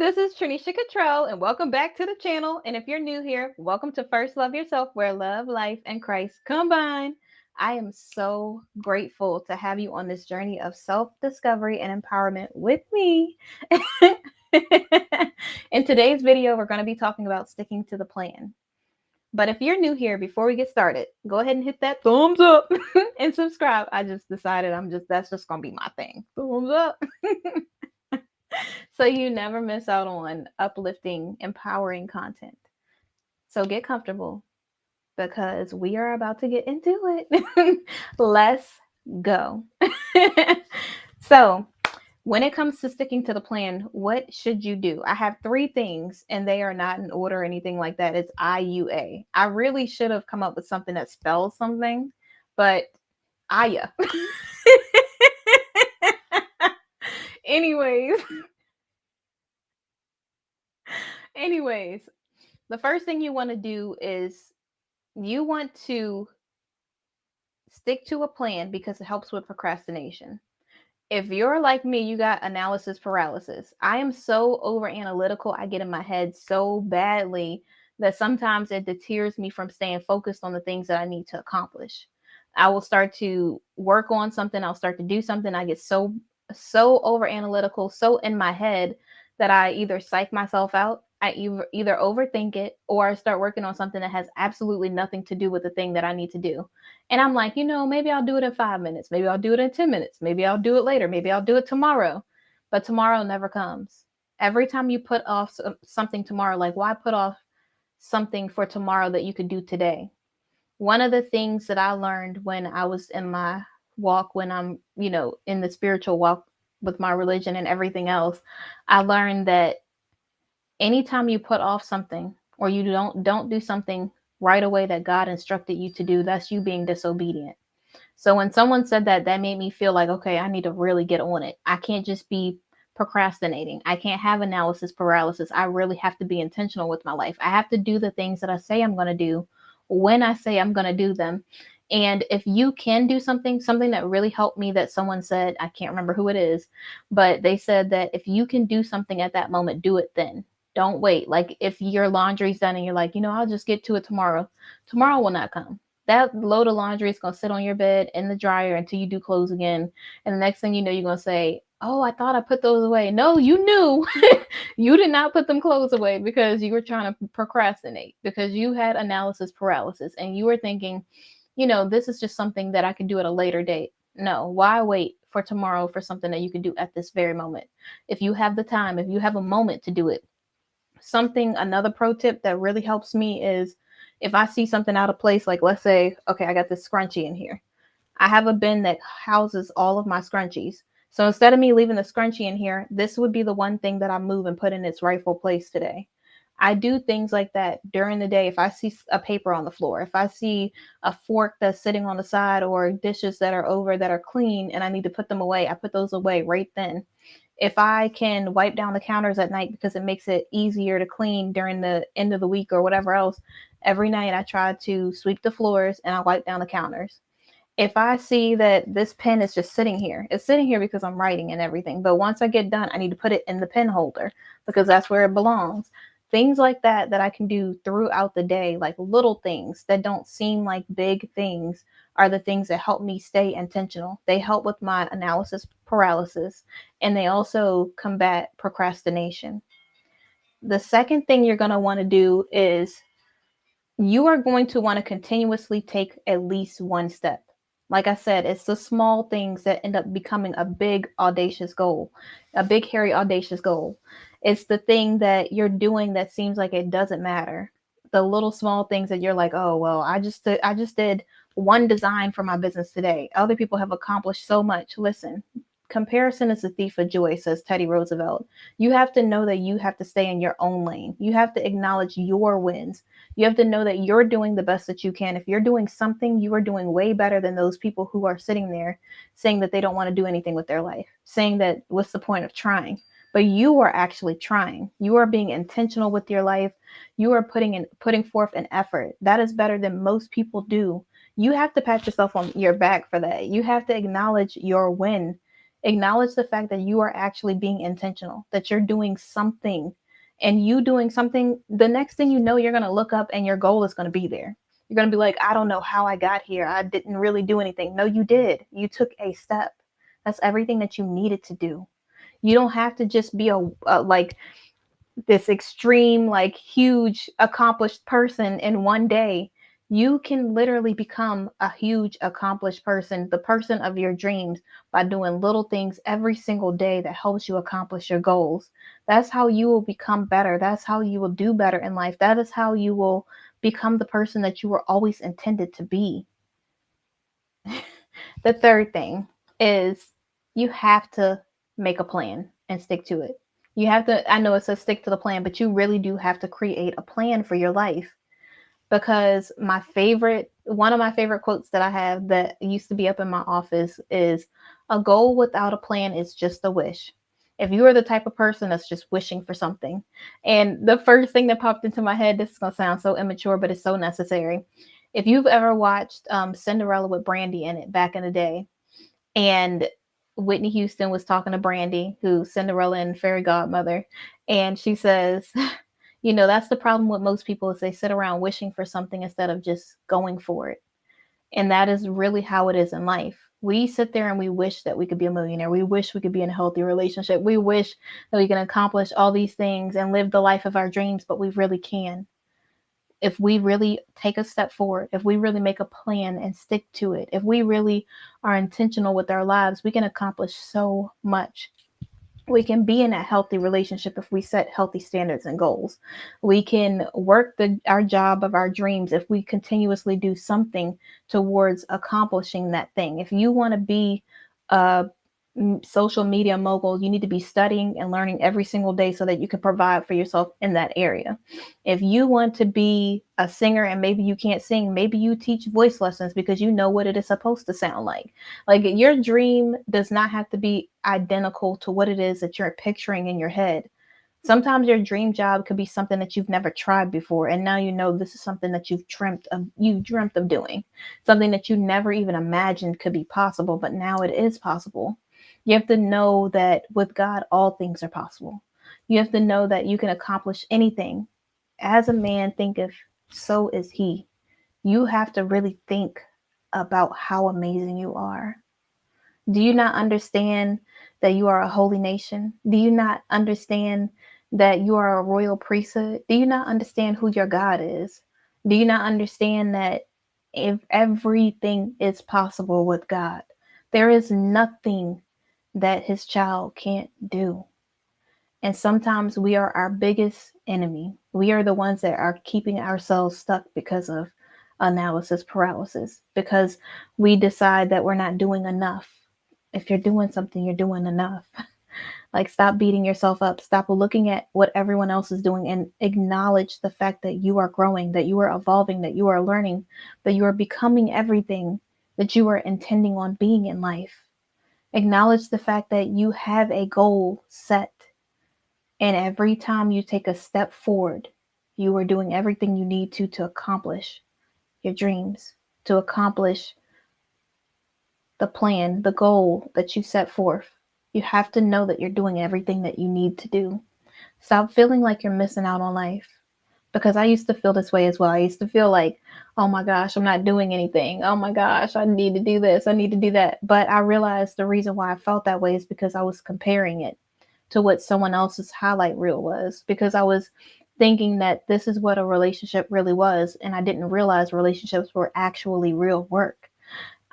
This is Trinisha Cottrell, and welcome back to the channel. And if you're new here, welcome to First Love Yourself, where love, life, and Christ combine. I am so grateful to have you on this journey of self discovery and empowerment with me. In today's video, we're going to be talking about sticking to the plan. But if you're new here, before we get started, go ahead and hit that thumbs up and subscribe. I just decided that's just going to be my thing. Thumbs up. So you never miss out on uplifting, empowering content. So get comfortable because we are about to get into it. Let's go. So, when it comes to sticking to the plan, what should you do? I have three things, and they are not in order or anything like that. It's IUA. I really should have come up with something that spells something, but Aya. Anyways, anyways, the first thing you want to do is you want to stick to a plan because it helps with procrastination. If you're like me, you got analysis paralysis. I am so over analytical. I get in my head so badly that sometimes it deters me from staying focused on the things that I need to accomplish. I will start to work on something, I'll start to do something. I get so over analytical, so in my head that I either psych myself out, I either overthink it, or I start working on something that has absolutely nothing to do with the thing that I need to do. And I'm like, maybe I'll do it in 5 minutes. Maybe I'll do it in 10 minutes. Maybe I'll do it later. Maybe I'll do it tomorrow. But tomorrow never comes. Every time you put off something tomorrow, like why put off something for tomorrow that you could do today? One of the things that I learned when I was in my walk, when I'm, in the spiritual walk with my religion and everything else, I learned that anytime you put off something or you don't do something right away that God instructed you to do, that's you being disobedient. So when someone said that, that made me feel like, okay, I need to really get on it. I can't just be procrastinating. I can't have analysis paralysis. I really have to be intentional with my life. I have to do the things that I say I'm going to do when I say I'm going to do them. And if you can do something that really helped me, that someone said, I can't remember who it is, but they said that if you can do something at that moment, do it then. Don't wait. Like if your laundry's done and you're like, I'll just get to it tomorrow. Tomorrow will not come. That load of laundry is going to sit on your bed in the dryer until you do clothes again. And the next thing you know, you're going to say, oh, I thought I put those away. No, you knew. You did not put them clothes away because you were trying to procrastinate, because you had analysis paralysis and you were thinking, this is just something that I can do at a later date. No, why wait for tomorrow for something that you can do at this very moment? If you have the time, if you have a moment to do it. Another pro tip that really helps me is if I see something out of place, like let's say, okay, I got this scrunchie in here. I have a bin that houses all of my scrunchies. So instead of me leaving the scrunchie in here, this would be the one thing that I move and put in its rightful place today. I do things like that during the day. If I see a paper on the floor, if I see a fork that's sitting on the side, or dishes that are over that are clean and I need to put them away, I put those away right then. If I can wipe down the counters at night because it makes it easier to clean during the end of the week or whatever else, every night I try to sweep the floors and I wipe down the counters. If I see that this pen is just sitting here, it's sitting here because I'm writing and everything. But once I get done, I need to put it in the pen holder because that's where it belongs. Things like that I can do throughout the day, like little things that don't seem like big things, are the things that help me stay intentional. They help with my analysis paralysis, and they also combat procrastination. The second thing you're going to want to do is you are going to want to continuously take at least one step. Like I said, it's the small things that end up becoming a big, audacious goal, a big, hairy, audacious goal. It's the thing that you're doing that seems like it doesn't matter. The little small things that you're like, oh, well, I just did one design for my business today. Other people have accomplished so much. Listen, comparison is the thief of joy, says Teddy Roosevelt. You have to know that you have to stay in your own lane. You have to acknowledge your wins. You have to know that you're doing the best that you can. If you're doing something, you are doing way better than those people who are sitting there saying that they don't want to do anything with their life, saying that what's the point of trying? But you are actually trying. You are being intentional with your life. You are putting forth an effort. That is better than most people do. You have to pat yourself on your back for that. You have to acknowledge your win. Acknowledge the fact that you are actually being intentional, that you're doing something, and you doing something, the next thing you know, you're going to look up and your goal is going to be there. You're going to be like, I don't know how I got here. I didn't really do anything. No, you did. You took a step. That's everything that you needed to do. You don't have to just be a like this extreme, like huge accomplished person in one day. You can literally become a huge accomplished person, the person of your dreams, by doing little things every single day that helps you accomplish your goals. That's how you will become better. That's how you will do better in life. That is how you will become the person that you were always intended to be. The third thing is you have to make a plan and stick to it. You have to, I know it says stick to the plan, but you really do have to create a plan for your life. Because one of my favorite quotes that I have that used to be up in my office is, a goal without a plan is just a wish. If you are the type of person that's just wishing for something, and the first thing that popped into my head, this is going to sound so immature, but it's so necessary. If you've ever watched Cinderella with Brandy in it back in the day, and Whitney Houston was talking to Brandy, who's Cinderella and fairy godmother, and she says, that's the problem with most people is they sit around wishing for something instead of just going for it. And that is really how it is in life. We sit there and we wish that we could be a millionaire. We wish we could be in a healthy relationship. We wish that we can accomplish all these things and live the life of our dreams, but we really can. If we really take a step forward, if we really make a plan and stick to it, if we really are intentional with our lives, we can accomplish so much. We can be in a healthy relationship if we set healthy standards and goals. We can work our job of our dreams if we continuously do something towards accomplishing that thing. If you want to be a social media mogul, you need to be studying and learning every single day so that you can provide for yourself in that area. If you want to be a singer and maybe you can't sing, maybe you teach voice lessons because you know what it is supposed to sound like. Like, your dream does not have to be identical to what it is that you're picturing in your head. Sometimes your dream job could be something that you've never tried before, and now you know this is something that you dreamt of doing, something that you never even imagined could be possible, but now it is possible. You have to know that with God all things are possible. You have to know that you can accomplish anything. As a man thinketh, so is he. You have to really think about how amazing you are. Do you not understand that you are a holy nation? Do you not understand that you are a royal priesthood? Do you not understand who your God is? Do you not understand that if everything is possible with God, there is nothing that his child can't do? And sometimes we are our biggest enemy. We are the ones that are keeping ourselves stuck because of analysis paralysis, because we decide that we're not doing enough. If you're doing something, you're doing enough. Like, stop beating yourself up. Stop looking at what everyone else is doing and acknowledge the fact that you are growing, that you are evolving, that you are learning, that you are becoming everything that you are intending on being in life. Acknowledge the fact that you have a goal set. And every time you take a step forward, you are doing everything you need to accomplish your dreams, to accomplish the plan, the goal that you set forth. You have to know that you're doing everything that you need to do. Stop feeling like you're missing out on life. Because I used to feel this way as well. I used to feel like, oh my gosh, I'm not doing anything. Oh my gosh, I need to do this. I need to do that. But I realized the reason why I felt that way is because I was comparing it to what someone else's highlight reel was. Because I was thinking that this is what a relationship really was. And I didn't realize relationships were actually real work.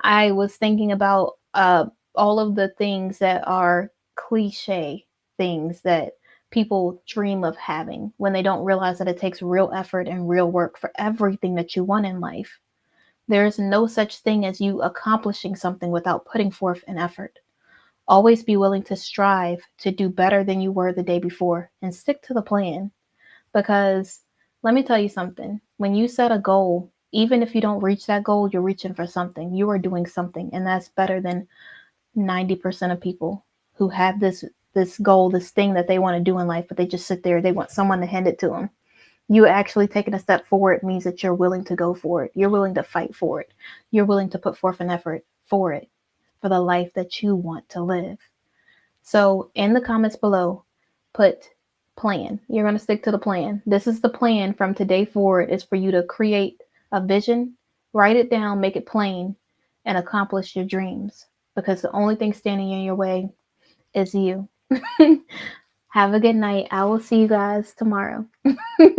I was thinking about all of the things that are cliche things that people dream of having when they don't realize that it takes real effort and real work for everything that you want in life. There is no such thing as you accomplishing something without putting forth an effort. Always be willing to strive to do better than you were the day before and stick to the plan. Because let me tell you something, when you set a goal, even if you don't reach that goal, you're reaching for something. You are doing something, and that's better than 90% of people who have this goal, this thing that they want to do in life, but they just sit there. They want someone to hand it to them. You actually taking a step forward means that you're willing to go for it. You're willing to fight for it. You're willing to put forth an effort for it, for the life that you want to live. So in the comments below, put plan. You're going to stick to the plan. This is the plan from today forward, is for you to create a vision, write it down, make it plain, and accomplish your dreams. Because the only thing standing in your way is you. Have a good night. I will see you guys tomorrow.